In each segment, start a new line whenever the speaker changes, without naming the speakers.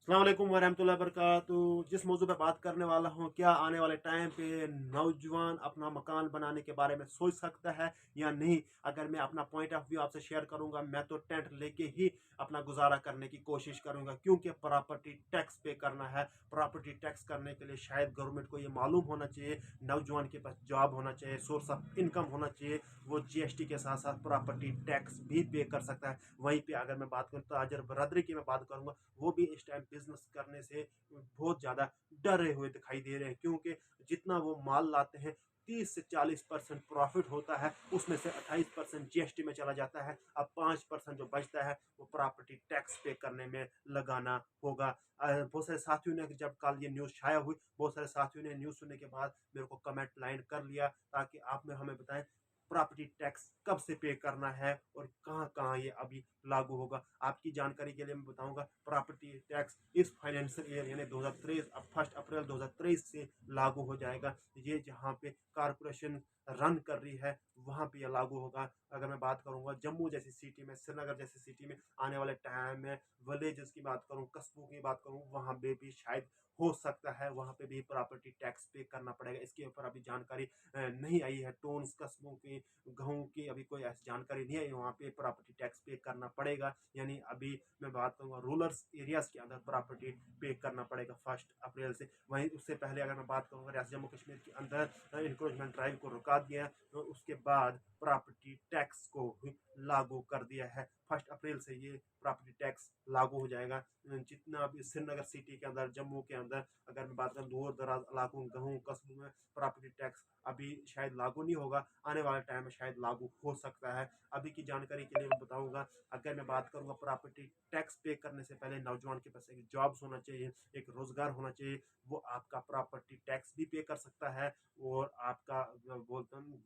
अस्सलाम वालेकुम वरहमतुल्लाहि वबरकातुहू। जिस मौजू पे बात करने वाला हूँ, क्या आने वाले टाइम पे नौजवान अपना मकान बनाने के बारे में सोच सकता है या नहीं। अगर मैं अपना पॉइंट ऑफ व्यू आपसे शेयर करूंगा, मैं तो टेंट लेके ही अपना गुजारा करने की कोशिश करूंगा, क्योंकि प्रॉपर्टी टैक्स पे करना है। प्रॉपर्टी टैक्स करने के लिए शायद गवर्नमेंट को ये मालूम होना चाहिए, नौजवान के पास जॉब होना चाहिए, सोर्स ऑफ इनकम होना चाहिए, वो जीएसटी के साथ साथ प्रॉपर्टी टैक्स भी पे कर सकता है। वहीं पे अगर मैं बात करूँ ताजर बरदरी की मैं बात करूंगा, वो भी इस टाइम बिजनेस करने से बहुत ज़्यादा डरे हुए दिखाई दे रहे हैं, क्योंकि जितना वो माल लाते हैं 30 से 40% प्रॉफिट होता है, उसमें से 28% जीएसटी में चला जाता है। अब 5% जो बचता है वो प्रॉपर्टी टैक्स पे करने में लगाना होगा। बहुत सारे साथियों ने जब कल ये न्यूज़ छाया हुई, बहुत सारे साथियों ने न्यूज़ सुनने के बाद मेरे को कमेंट लाइन कर लिया, ताकि आप में हमें बताएं प्रॉपर्टी टैक्स कब से पे करना है और कहाँ कहाँ ये अभी लागू होगा। आपकी जानकारी के लिए मैं बताऊंगा, प्रॉपर्टी टैक्स इस फाइनेंशियल ईयर यानी 2023 अब 1 अप्रैल 2023 से लागू हो जाएगा। ये जहाँ पे कारपोरेशन रन कर रही है वहाँ पे ये लागू होगा। अगर मैं बात करूंगा जम्मू जैसी सिटी में, श्रीनगर जैसी सिटी में आने वाले टाइम में, विलेजेस की बात करूँ, कस्बों की बात करूँ, वहाँ पे भी शायद हो सकता है वहाँ पे भी प्रॉपर्टी टैक्स पे करना पड़ेगा। इसके ऊपर अभी जानकारी नहीं आई है। टोन्स कस्बों की, गाँव की अभी कोई ऐसी जानकारी नहीं है वहाँ पे प्रॉपर्टी टैक्स पे करना पड़ेगा। यानी अभी मैं बात करूँगा रूरल एरियाज के अंदर प्रॉपर्टी पे करना पड़ेगा 1 अप्रैल से। वहीं उससे पहले अगर मैं बात करूँगा रियासत जम्मू कश्मीर के अंदर इंक्रोचमेंट ड्राइव को रुका दिया, तो उसके बाद प्रॉपर्टी टैक्स को भी लागू कर दिया है। 1 अप्रैल से ये प्रॉपर्टी टैक्स लागू हो जाएगा। जितना भी श्रीनगर सिटी के अंदर, जम्मू के अंदर अगर मैं बात करूँ दूर दराज इलाकों, गाँव कस्बों में प्रॉपर्टी टैक्स अभी शायद लागू नहीं होगा, आने वाले टाइम में शायद लागू हो सकता है। अभी की जानकारी के लिए मैं बताऊंगा, अगर मैं बात करूंगा प्रॉपर्टी टैक्स पे करने से पहले नौजवान के पास एक जॉब्स होना चाहिए, एक रोजगार होना चाहिए। वो आपका प्रॉपर्टी टैक्स भी पे कर सकता है और आपका बोलते हैं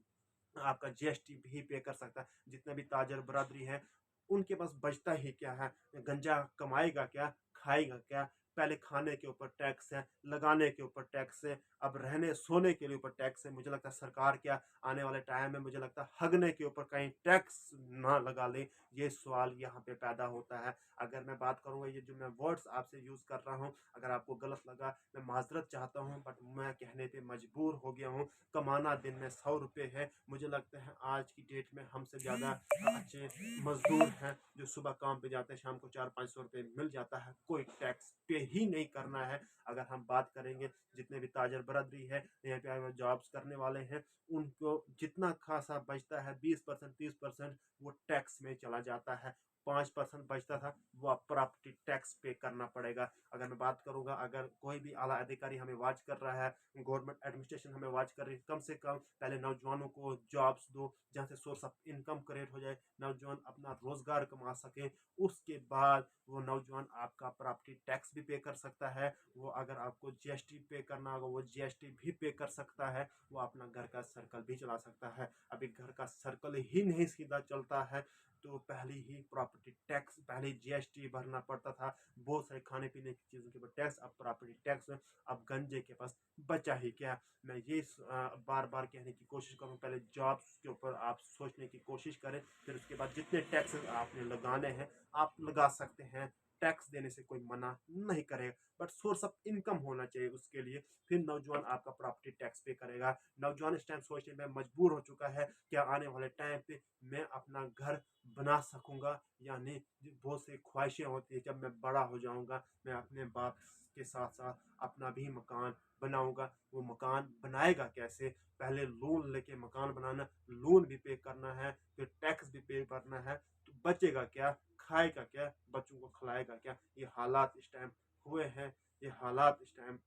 आपका जीएसटी भी पे कर सकता है। जितने भी ताजर बरादरी है उनके पास बचता ही क्या है, गंजा कमाएगा क्या, खाएगा क्या। पहले खाने के ऊपर टैक्स है, लगाने के ऊपर टैक्स है, अब रहने सोने के लिए ऊपर टैक्स है। मुझे लगता है सरकार क्या आने वाले टाइम में, मुझे लगता है हगने के ऊपर कहीं टैक्स ना लगा ले। ये सवाल यहाँ पे पैदा होता है। अगर मैं बात करूंगा, ये जो मैं वर्ड्स आपसे यूज कर रहा हूँ, अगर आपको गलत लगा मैं माजरत चाहता हूँ, बट मैं कहने पे मजबूर हो गया हूँ। कमाना दिन में 100 रुपये है। मुझे लगता है आज की डेट में हमसे ज़्यादा अच्छे मजदूर हैं जो सुबह काम पे जाते हैं, शाम को 400-500 रुपये मिल जाता है, कोई टैक्स पे ही नहीं करना है। अगर हम बात करेंगे जितने भी ताजर बरदरी है यहाँ पे जॉब्स करने वाले हैं, उनको जितना खासा बचता है 20% 30% वो टैक्स में चला जाता है। 5% बचता था वो अब प्रॉपर्टी टैक्स पे करना पड़ेगा। अगर मैं बात करूंगा, अगर कोई भी आला अधिकारी हमें वॉच कर रहा है, गवर्नमेंट एडमिनिस्ट्रेशन हमें वॉच कर रही है, कम से कम पहले नौजवानों को जॉब्स दो जहाँ से सोर्स ऑफ इनकम क्रिएट हो जाए, नौजवान अपना रोजगार कमा सके। उसके बाद वो नौजवान आपका प्रॉपर्टी टैक्स भी पे कर सकता है। वो अगर आपको जीएसटी पे करना होगा वो जीएसटी भी पे कर सकता है। वो अपना घर का सर्कल भी चला सकता है। अभी घर का सर्कल ही नहीं सीधा चलता है, तो पहले ही प्रॉपर्टी टैक्स, पहले जीएसटी भरना पड़ता था, बहुत सारे खाने पीने की चीज़ों के ऊपर टैक्स, अब प्रॉपर्टी टैक्स। अब गंजे के पास बचा ही क्या। मैं ये बार बार कहने की कोशिश करूँ, पहले जॉब्स के ऊपर आप सोचने की कोशिश करें, फिर उसके बाद जितने टैक्सेस आपने लगाने हैं आप लगा सकते हैं। टैक्स देने से कोई मना नहीं करेगा, बट सोर्स ऑफ इनकम होना चाहिए उसके लिए, फिर नौजवान आपका प्रॉपर्टी टैक्स पे करेगा। नौजवान इस टाइम सोचने में मजबूर हो चुका है, क्या आने वाले टाइम पे मैं अपना घर बना सकूंगा या नहीं। बहुत सी ख्वाहिशें होती है, जब मैं बड़ा हो जाऊंगा मैं अपने बाप के साथ साथ अपना भी मकान बनाऊंगा। वो मकान बनाएगा कैसे, पहले लोन लेके मकान बनाना, लोन भी पे करना है, फिर टैक्स भी पे करना है, तो बचेगा क्या, खाएगा क्या, बच्चों को खिलाएगा क्या। ये हालात इस टाइम हुए हैं, ये हालात इस टाइम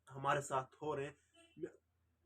हमारे साथ हो रहे हैं।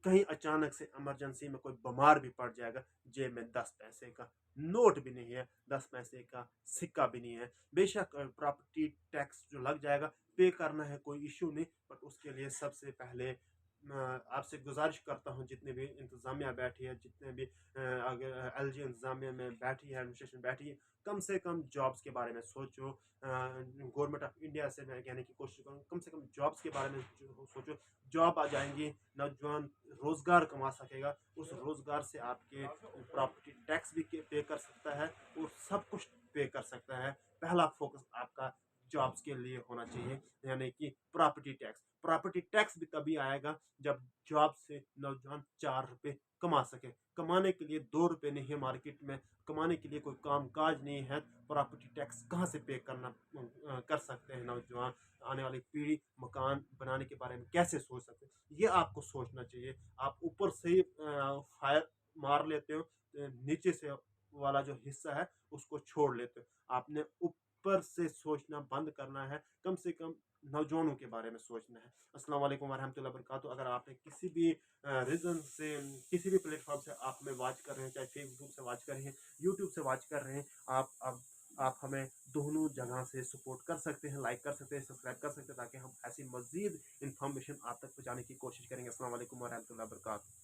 कहीं अचानक से इमरजेंसी में कोई बीमार भी पड़ जाएगा, जेब में 10 पैसे का नोट भी नहीं है, 10 पैसे का सिक्का भी नहीं है, बेशक प्रॉपर्टी टैक्स जो लग जाएगा पे करना है, कोई इश्यू नहीं। बट उसके लिए सबसे पहले आपसे गुजारिश करता हूँ, जितने भी इंतज़ामिया बैठी है, जितने भी अगर एलजी इंतज़ामिया में बैठी है, एडमिनिस्ट्रेशन बैठी है, कम से कम जॉब्स के बारे में सोचो। गवर्नमेंट ऑफ इंडिया से मैं कहने की कोशिश करूँ, कम से कम जॉब्स के बारे में सोचो। जॉब आ जाएंगी, नौजवान रोजगार कमा सकेगा, उस रोजगार से आपके प्रॉपर्टी टैक्स भी पे कर सकता है और सब कुछ पे कर सकता है। पहला फोकस आपका जॉब्स के लिए होना चाहिए, यानी कि प्रॉपर्टी टैक्स भी तभी आएगा जब जॉब से नौजवान 4 रुपए कमा सके। कमाने के लिए 2 रुपए नहीं है मार्केट में, कमाने के लिए कोई काम काज नहीं है, प्रॉपर्टी टैक्स कहाँ से पे करना कर सकते हैं नौजवान? आने वाली पीढ़ी मकान बनाने के बारे में कैसे सोच सकते हैं, ये आपको सोचना चाहिए। आप ऊपर से ही फायर मार लेते हो, नीचे से वाला जो हिस्सा है उसको छोड़ लेते हो। आपने ऊपर से सोचना बंद करना है, कम से कम नौजवानों के बारे में सोचना है। अस्सलाम वालेकुम वरहमतुल्लाहि वबरकातुहू। अगर आपने किसी भी रीज़न से, किसी भी प्लेटफॉर्म से आप हमें वॉच कर रहे हैं, चाहे फेसबुक से वॉच कर रहे हैं, यूट्यूब से वॉच कर रहे हैं, आप हमें दोनों जगह से सपोर्ट कर सकते हैं, लाइक कर सकते हैं, सब्सक्राइब कर सकते हैं, ताकि हम ऐसी मज़ीद इन्फॉर्मेशन आप तक पहुँचाने की कोशिश करेंगे। अस्सलाम वालेकुम वरहमतुल्लाहि वबरकातुहू।